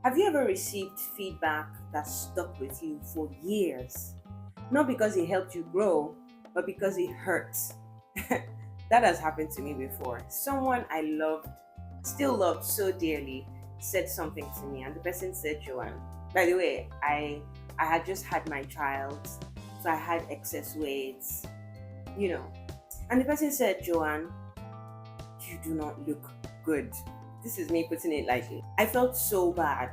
Have you ever received feedback that stuck with you for years? Not because it helped you grow, but because it hurts. That has happened to me before. Someone I loved, still loved so dearly, said something to me, and the person said, Joanne, by the way, I had just had my child, so I had excess weights, you know. And the person said, Joanne, you do not look good. This is me putting it lightly. I felt so bad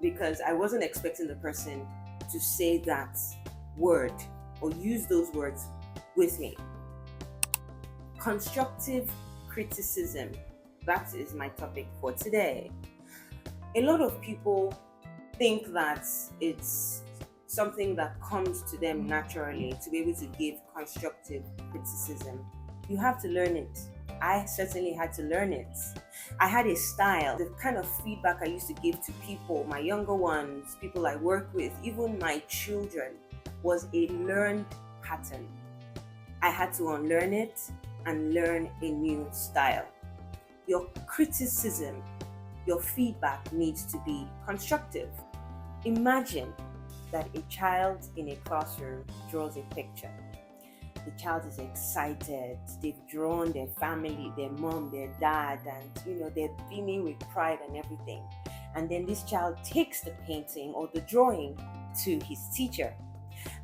because I wasn't expecting the person to say that word or use those words with me. Constructive criticism. That is my topic for today. A lot of people think that it's something that comes to them naturally to be able to give constructive criticism. You have to learn it. I certainly had to learn it. I had a style. The kind of feedback I used to give to people, my younger ones, people I work with, even my children, was a learned pattern. I had to unlearn it and learn a new style. Your criticism, your feedback needs to be constructive. Imagine that a child in a classroom draws a picture. The child is excited. They've drawn their family, their mom, their dad, and they're beaming with pride and everything. And then this child takes the painting or the drawing to his teacher.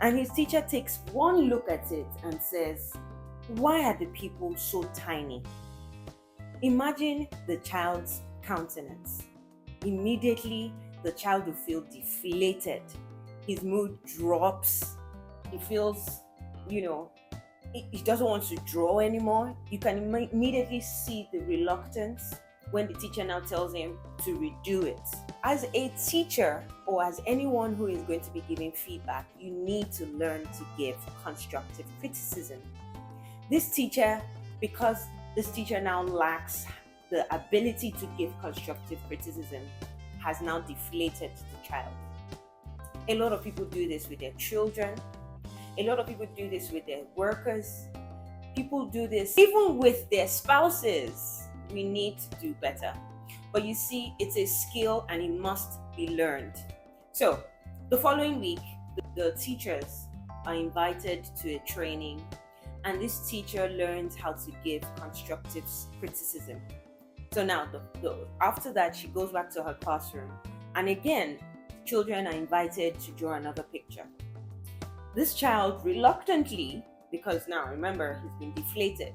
And his teacher takes one look at it and says, "Why are the people so tiny?" Imagine the child's countenance. Immediately, the child will feel deflated. His mood drops. He feels, he doesn't want to draw anymore. You can immediately see the reluctance when the teacher now tells him to redo it. As a teacher or as anyone who is going to be giving feedback, you need to learn to give constructive criticism. Because this teacher now lacks the ability to give constructive criticism, has now deflated the child. A lot of people do this with their children. A lot of people do this with their workers. People do this even with their spouses. We need to do better. But you see, it's a skill and it must be learned. So, the following week, the teachers are invited to a training, and this teacher learns how to give constructive criticism. So now, after that, she goes back to her classroom, and again, children are invited to draw another picture. This child reluctantly, because now remember he's been deflated,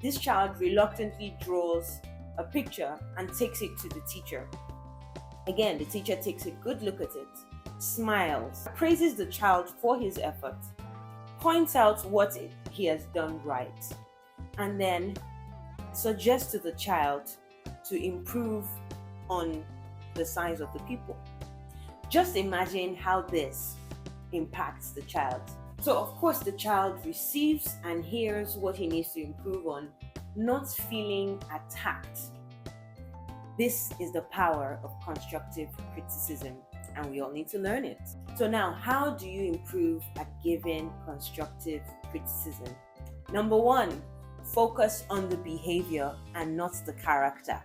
this child reluctantly draws a picture and takes it to the teacher. Again, the teacher takes a good look at it, smiles, praises the child for his effort, points out what he has done right, and then suggests to the child to improve on the size of the people. Just imagine how this impacts the child. So of course the child receives and hears what he needs to improve on, not feeling attacked. This is the power of constructive criticism, and we all need to learn it. So now, how do you improve at giving constructive criticism? Number one, focus on the behavior and not the character.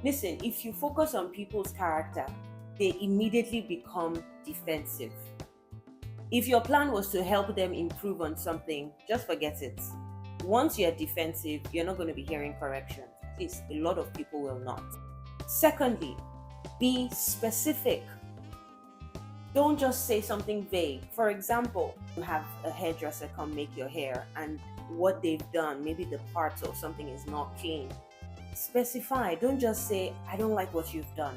Listen, if you focus on people's character, they immediately become defensive. If your plan was to help them improve on something, just forget it. Once you're defensive, you're not going to be hearing corrections. At least a lot of people will not. Secondly, be specific. Don't just say something vague. For example, you have a hairdresser come make your hair, and what they've done, maybe the parts or something is not clean. Specify. Don't just say, "I don't like what you've done."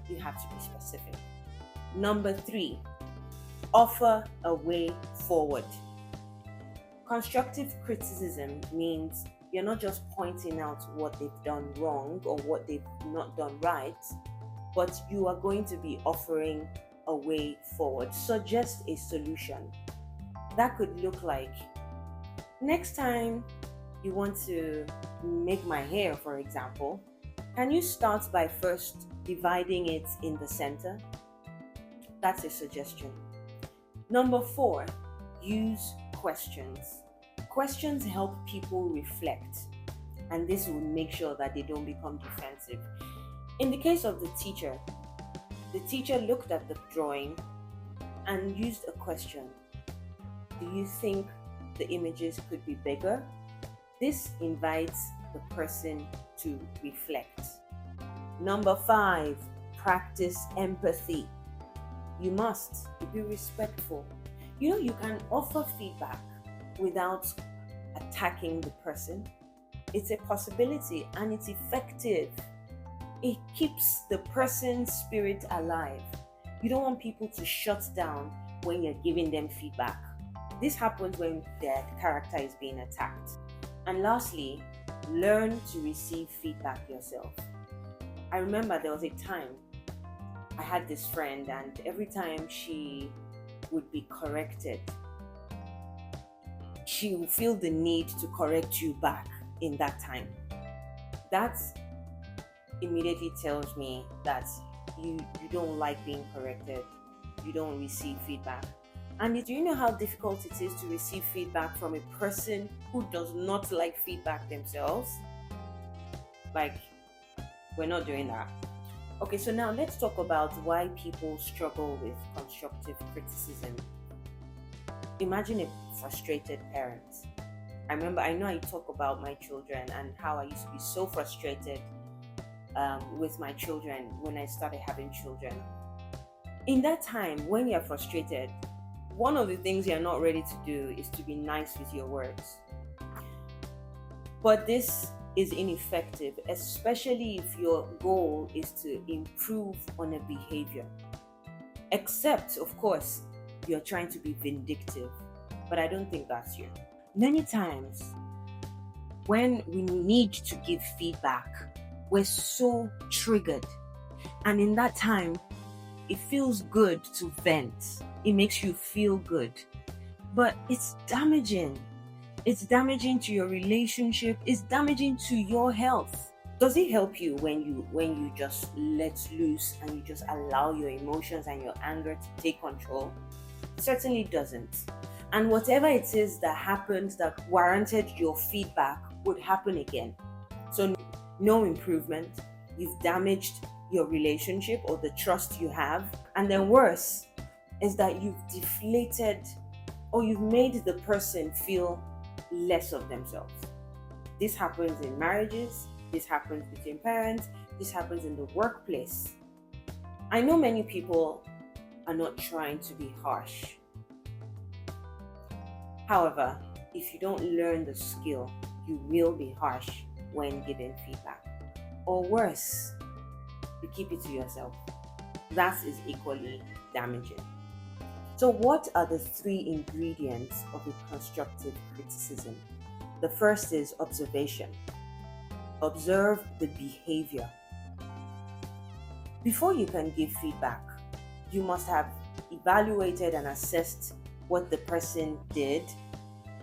You have to be specific. Number three, offer a way forward. Constructive criticism means you're not just pointing out what they've done wrong or what they've not done right, but you are going to be offering a way forward. Suggest a solution. That could look like, next time you want to make my hair, for example, can you start by first dividing it in the center? That's a suggestion. Number four, use questions. Questions help people reflect, and this will make sure that they don't become defensive. In the case of the teacher, The teacher looked at the drawing and used a question. Do you think the images could be bigger? This invites the person to reflect. Number 5, practice empathy. You must be respectful. You can offer feedback without attacking the person. It's a possibility and it's effective. It keeps the person's spirit alive. You don't want people to shut down when you're giving them feedback. This happens when their character is being attacked. And lastly, learn to receive feedback yourself. I remember there was a time I had this friend, and every time she would be corrected, she would feel the need to correct you back in that time. That immediately tells me that you don't like being corrected, you don't receive feedback. And do you know how difficult it is to receive feedback from a person who does not like feedback themselves? Like, we're not doing that. Okay, so now let's talk about why people struggle with constructive criticism. Imagine a frustrated parent. I know I talk about my children and how I used to be so frustrated with my children when I started having children. In that time, when you're frustrated, one of the things you're not ready to do is to be nice with your words. But this is ineffective, especially if your goal is to improve on a behavior. Except, of course, you're trying to be vindictive. But I don't think that's you. Many times, when we need to give feedback, we're so triggered. And in that time, it feels good to vent. It makes you feel good. But it's damaging. It's damaging to your relationship. It's damaging to your health. Does it help you when you just let loose and you just allow your emotions and your anger to take control? It certainly doesn't. And whatever it is that happened that warranted your feedback would happen again. So no improvement. You've damaged your relationship or the trust you have. And then worse is that you've deflated or you've made the person feel less of themselves. This happens in marriages, this happens between parents, this happens in the workplace. I know many people are not trying to be harsh. However, if you don't learn the skill, you will be harsh when giving feedback. Or worse, you keep it to yourself. That is equally damaging. So what are the 3 ingredients of a constructive criticism? The first is observation. Observe the behavior. Before you can give feedback, you must have evaluated and assessed what the person did,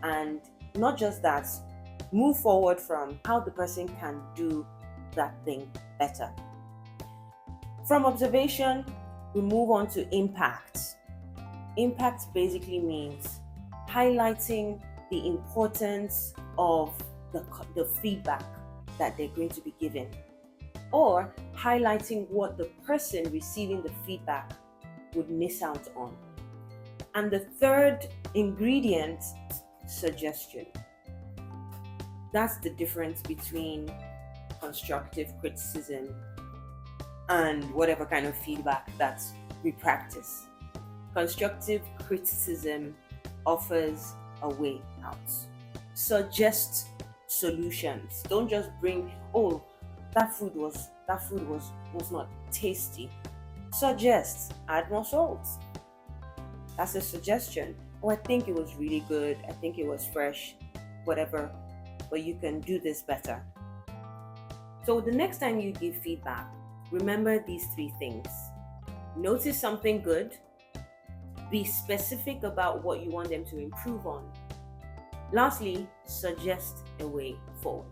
and not just that, move forward from how the person can do that thing better. From observation, we move on to impact. Impact basically means highlighting the importance of the feedback that they're going to be given, or highlighting what the person receiving the feedback would miss out on. And the third ingredient, suggestion. That's the difference between constructive criticism and whatever kind of feedback that we practice. Constructive criticism offers a way out. Suggest solutions. Don't just bring, oh, that food was not tasty. Suggest, add more salt. That's a suggestion. Oh, I think it was really good. I think it was fresh, whatever. But you can do this better. So the next time you give feedback, remember these 3 things. Notice something good. Be specific about what you want them to improve on. Lastly, suggest a way forward.